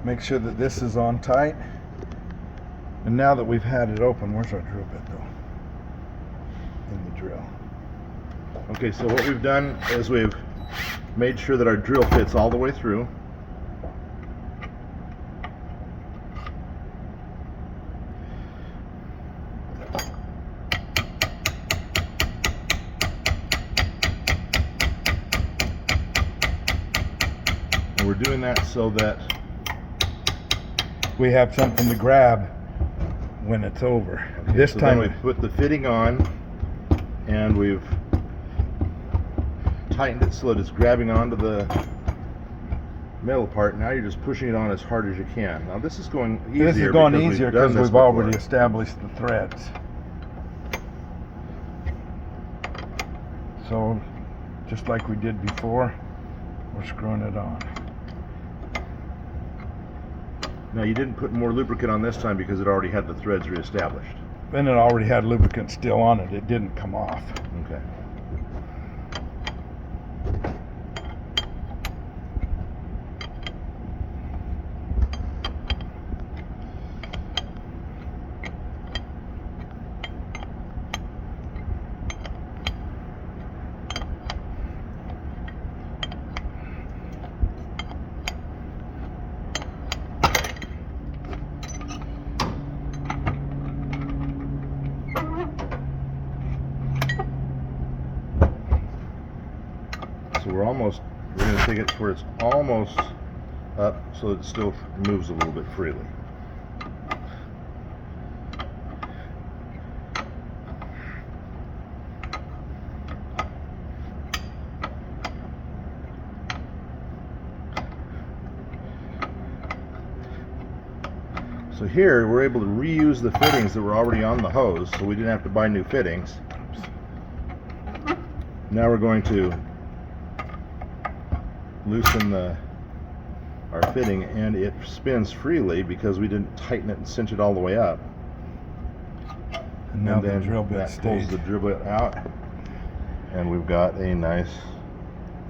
Make sure that this is on tight. And now that we've had it open, where's our drill bit though? In the drill. Okay, so what we've done is we've made sure that our drill fits all the way through. And we're doing that so that we have something to grab when it's over. okay, This so time then we put the fitting on and we've tightened it so that it's grabbing onto the metal part. Now you're just pushing it on as hard as you can. Now this is going easier. this is going because easier we've done because this we've already before. established the threads. So just like we did before, we're screwing it on. Now you didn't put more lubricant on this time because it already had the threads reestablished. And it already had lubricant still on it. It didn't come off. Okay. So we're going to take it to where it's almost up so it still moves a little bit freely. So here we're able to reuse the fittings that were already on the hose, so we didn't have to buy new fittings. Now we're going to loosen our fitting, and it spins freely because we didn't tighten it and cinch it all the way up. And now then the drill bit that pulls stayed. the drill bit out, and we've got a nice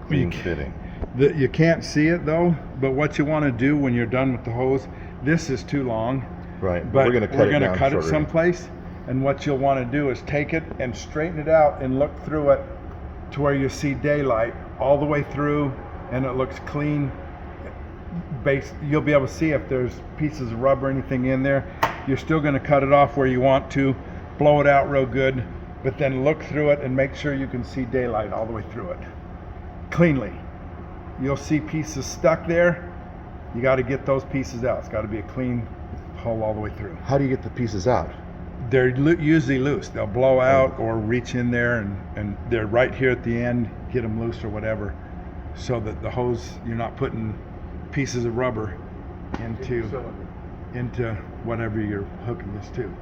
clean fitting. You can't see it though, but what you want to do when you're done with the hose, this is too long. Right, But we're going to cut it someplace, and what you'll want to do is take it and straighten it out and look through it to where you see daylight all the way through, and it looks clean. You'll be able to see if there's pieces of rubber or anything in there. You're still going to cut it off where you want to, blow it out real good, but then look through it and make sure you can see daylight all the way through it cleanly. You'll see pieces stuck there. You got to get those pieces out. It's got to be a clean hole all the way through. How do you get the pieces out? They're usually loose. They'll blow out or reach in there, and they're right here at the end. Get them loose or whatever, so that the hose, you're not putting pieces of rubber into whatever you're hooking this to.